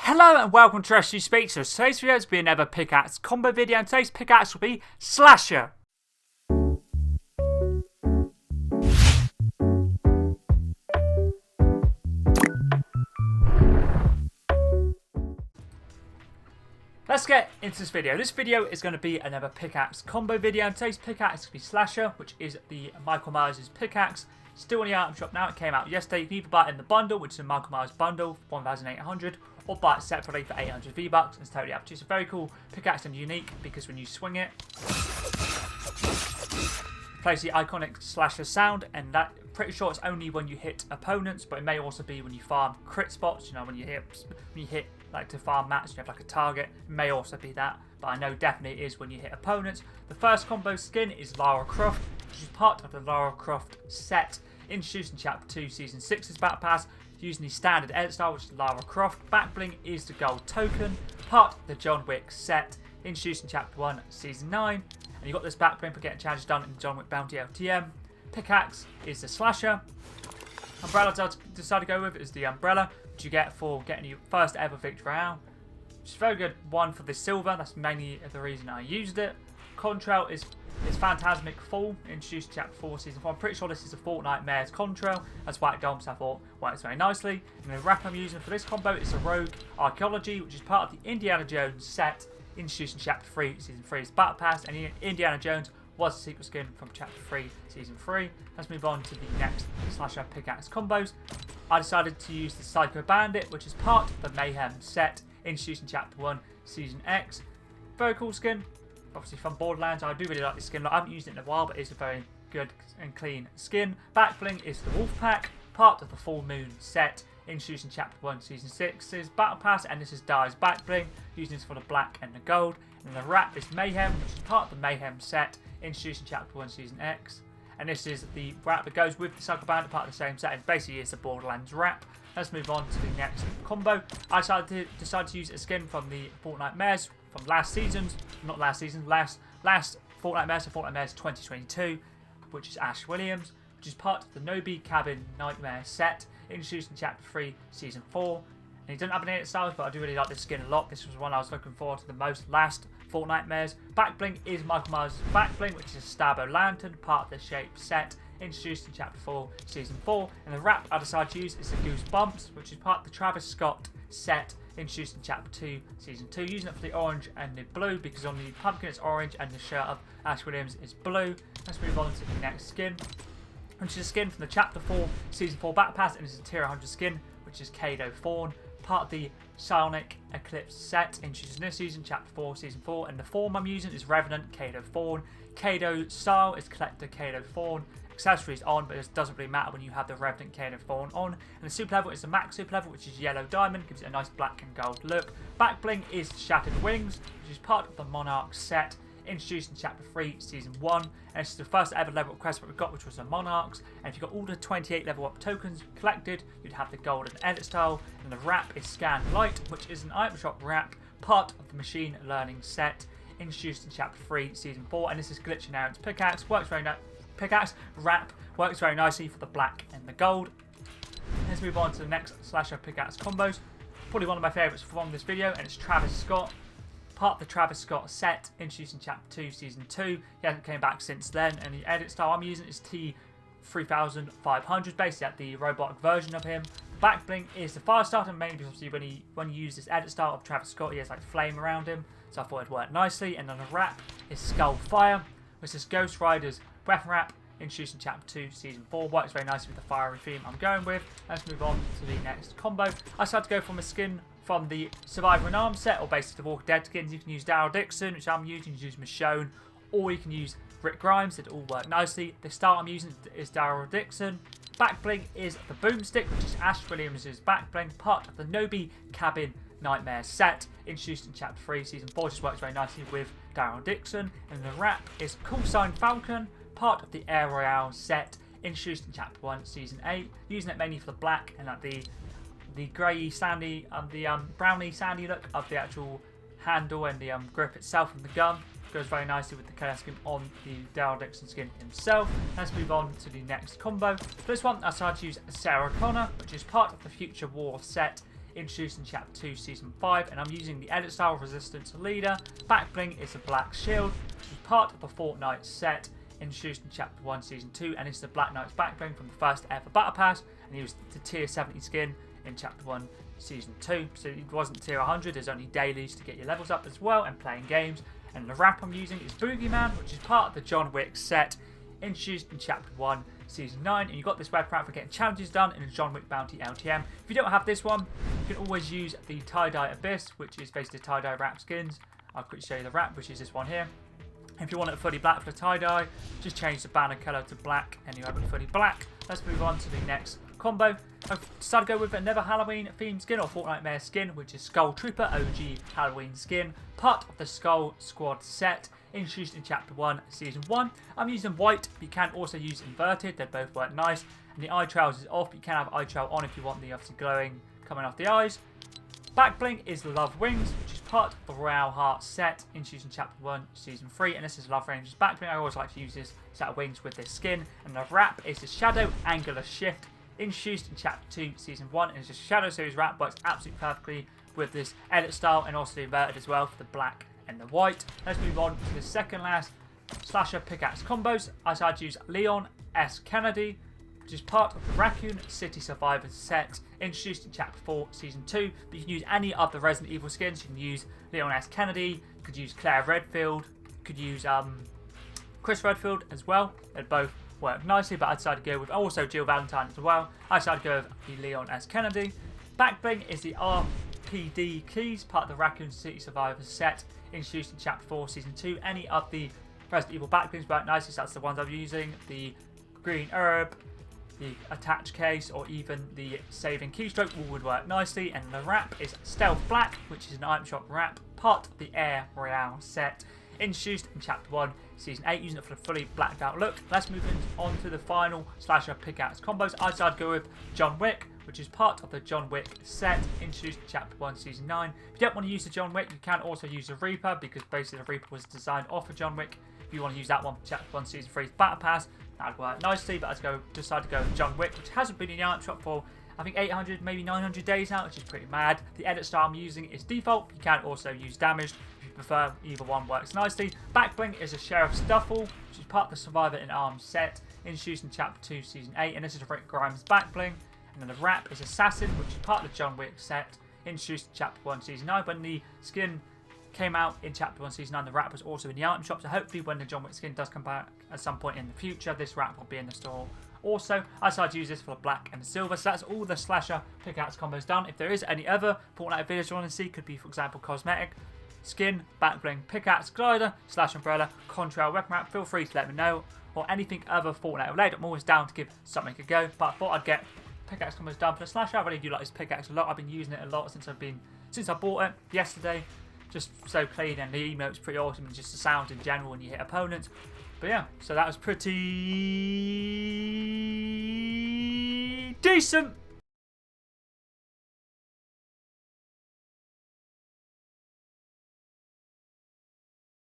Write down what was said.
Hello and welcome to SU Speaks. So today's video is be another pickaxe combo video, and today's pickaxe will be Slasher. Let's get into this video. This video is going to be another pickaxe combo video, and today's pickaxe will be Slasher, which is the Michael Myers pickaxe. Still in the item shop now. It came out yesterday. You can either buy it in the bundle, which is a Michael Myers bundle, 1,800, or buy it separately for 800 V-Bucks. It's totally up to you. It's a very cool pickaxe and unique because when you swing it, it plays the iconic Slasher sound, and that pretty sure it's only when you hit opponents, but it may also be when you farm crit spots. You know, when you hit like to farm mats, you have like a target. It may also be that, but I know definitely it is when you hit opponents. The first combo skin is Lara Croft, which is part of the Lara Croft set introduced in Chapter 2, Season 6's Battle Pass, using the standard edit style, which is Lara Croft. Back bling is the gold token, part of the John Wick set, introduced in Chapter 1, Season 9. And you got this back bling for getting challenges done in the John Wick Bounty LTM. Pickaxe is the Slasher. Umbrella I decided to go with is the Umbrella, which you get for getting your first ever Victory Royale. Which is a very good one for the silver. That's mainly the reason I used it. Contrail is Phantasmic Fall, introduced in Chapter 4, Season 4. I'm pretty sure this is a Fortnite Mayor's Contrail. That's White Dome, so I thought works very nicely. And the wrap I'm using for this combo is a Rogue Archaeology, which is part of the Indiana Jones set, introduced in Chapter 3, Season 3's Battle Pass. And Indiana Jones was a secret skin from Chapter 3, Season 3. Let's move on to the next Slasher pickaxe combos. I decided to use the Psycho Bandit, which is part of the Mayhem set, introduced in Chapter 1, Season X. Very cool skin. Obviously from Borderlands. I do really like this skin. I haven't used it in a while, but it's a very good and clean skin. Back bling is the Wolf Pack, part of the Full Moon set, introduced in Chapter 1, Season 6's Battle Pass, and this is Dye's back bling, using this for the black and the gold. And the wrap is Mayhem, which is part of the Mayhem set, introduced in Chapter 1, Season X. And this is the wrap that goes with the Psycho Bandit, part of the same set. It basically is the Borderlands wrap. Let's move on to the next combo. I decided to use a skin from the Fortnite Mares from last Fortnite Mares, so Fortnite Mares 2022, which is Ash Williams, which is part of the Nobi Cabin Nightmare set, introduced in Chapter 3, Season 4. And he doesn't have any edit styles, but I do really like this skin a lot. This was one I was looking forward to the most last Fortnite Mares. Back bling is Michael Myers' back bling, which is a Stabo Lantern, part of the Shape set, introduced in Chapter 4, Season 4. And the wrap I decided to use is the Goosebumps, which is part of the Travis Scott set, introduced in Chapter 2, Season 2, using it for the orange and the blue, because on the pumpkin it's orange and the shirt of Ash Williams is blue. Let's move on to the next skin, which is a skin from the Chapter 4, Season 4 Battle Pass, and it's a Tier 100 skin, which is Kado Fawn, part of the Psionic Eclipse set, introduced in this season, Chapter 4, Season 4, and the form I'm using is Revenant Kado Fawn. Kado style is Collector Kado Fawn. Accessories on, but it doesn't really matter when you have the Revenant Kado Fawn on. And the super level is the max super level, which is yellow diamond, gives it a nice black and gold look. Back bling is Shattered Wings, which is part of the Monarch set, introduced in Chapter 3, Season 1. And this is the first ever level up quest that we got, which was the Monarchs. And if you got all the 28 level up tokens collected, you'd have the golden edit style. And the wrap is Scan Light, which is an item shop wrap, part of the Machine Learning set, introduced in Chapter 3, Season 4. And this is Glitch and Aaron's pickaxe. Works very pickaxe wrap works very nicely for the black and the gold. Let's move on to the next Slasher pickaxe combos. Probably one of my favourites from this video, and it's Travis Scott, part of the Travis Scott set, introduced in Chapter 2, Season 2. He hasn't came back since then, and the edit style I'm using is T3500, basically at the robotic version of him. Back bling is the fire starter, mainly because when you use this edit style of Travis Scott, he has like flame around him, so I thought it'd work nicely. And then the wrap is Skull Fire, which is Ghost Rider's weapon wrap, introduced in Chapter 2, Season 4. Works very nicely with the fiery theme I'm going with. Let's move on to the next combo. I decided to go from a skin from the Survivor and Arms set, or basically the Walker Dead skins. You can use Daryl Dixon, which I'm using. You can use Michonne, or you can use Rick Grimes. It all work nicely. The style I'm using is Daryl Dixon. Back bling is the Boomstick, which is Ash Williams' back bling, part of the Nobi Cabin Nightmare set, introduced in Chapter 3, Season 4. Just works very nicely with Daryl Dixon. And the wrap is Call Sign Falcon, part of the Air Royale set, introduced in Chapter 1, Season 8, using it mainly for the black and like the grey sandy browny sandy look of the actual handle and the grip itself and the gun. Goes very nicely with the chaos skin on the Daryl Dixon skin himself. Let's move on to the next combo. For this one, I decided to use Sarah Connor, which is part of the Future War set, introduced in Chapter 2, Season 5, and I'm using the edit style Resistance Leader. Back bling is a black shield, which is part of the Fortnite set, introduced in Chapter 1, Season 2, and it's the Black Knight's back bling from the first ever Battle Pass, and he was the Tier 70 skin in Chapter 1, Season 2, so it wasn't Tier 100, there's only dailies to get your levels up as well, and playing games. And the wrap I'm using is Boogeyman, which is part of the John Wick set, introduced in Chapter 1, Season 9, and you've got this web wrap for getting challenges done in a John Wick Bounty LTM. If you don't have this one, you can always use the Tie-Dye Abyss, which is basically tie-dye wrap skins. I'll quickly show you the wrap, which is this one here. If you want it fully black for the tie-dye, just change the banner colour to black, and you have it fully black. Let's move on to the next combo. I've decided to go with another Halloween themed skin, or Fortnite Mayor skin, which is Skull Trooper OG Halloween skin, part of the Skull Squad set, introduced in Chapter 1, Season 1. I'm using white, but you can also use inverted, they both work nice. And the eye trails is off, but you can have eye trail on if you want the obviously glowing coming off the eyes. Back bling is Love Wings, which is part of the Royale Heart set, introduced in Chapter 1, Season 3, and this is Love Ranger's back bling. I always like to use this set of wings with this skin. And the wrap is the Shadow Angular Shift, introduced in Chapter 2, Season 1, and it's just Shadow Series wrap, works absolutely perfectly with this edit style, and also the inverted as well for the black and the white. Let's move on to the second last slasher pickaxe combos. I decided to use Leon S. Kennedy, which is part of the Raccoon City Survivors set, introduced in Chapter 4, Season 2, but you can use any of the Resident Evil skins. You can use Leon S. Kennedy, you could use Claire Redfield, you could use Chris Redfield as well. They both work nicely, but I decided to go with also Jill Valentine as well. I decided to go with the Leon S. Kennedy. Back bling is the RPD keys, part of the Raccoon City Survivors set, introduced in Chapter 4, Season 2. Any of the Resident Evil back blings work nicely, so that's the ones I'm using. The green herb, the attach case, or even the saving keystroke all would work nicely. And the wrap is Stealth Black, which is an item shop wrap, part of the Air Royale set, introduced in Chapter 1, Season 8, using it for the fully blacked out look. Let's move on to the final slasher pickaxe combos. I decided to go with John Wick, which is part of the John Wick set, introduced in Chapter 1, Season 9. If you don't want to use the John Wick, you can also use the Reaper, because basically the Reaper was designed off of John Wick. If you want to use that one for Chapter 1, Season 3's Battle Pass, that would work nicely, but I decided to go with John Wick, which hasn't been in the item shop for I think 800, maybe 900 days now, which is pretty mad. The edit style I'm using is default. You can also use damaged if you prefer. Either one works nicely. Back bling is a Sheriff's Duffel, which is part of the Survivor in Arms set, introduced in Chapter 2, Season 8, and this is Rick Grimes' back bling. And then the wrap is Assassin, which is part of the John Wick set, introduced in Chapter 1, Season 9. When the skin came out in Chapter 1, Season 9, the wrap was also in the item shop, so hopefully when the John Wick skin does come back at some point in the future, this wrap will be in the store. Also, I decided to use this for the black and the silver, so that's all the slasher pickaxe combos done. If there is any other Fortnite videos you want to see, could be for example cosmetic, skin, back bling, pickaxe, glider, slash umbrella, contrail, weapon wrap, feel free to let me know, or anything other Fortnite related. I'm always down to give something a go, but I thought I'd get pickaxe combos done for the slasher. I really do like this pickaxe a lot. I've been using it a lot since I bought it yesterday. Just so clean, and the emote's pretty awesome, and just the sound in general when you hit opponents. But yeah, so that was pretty decent.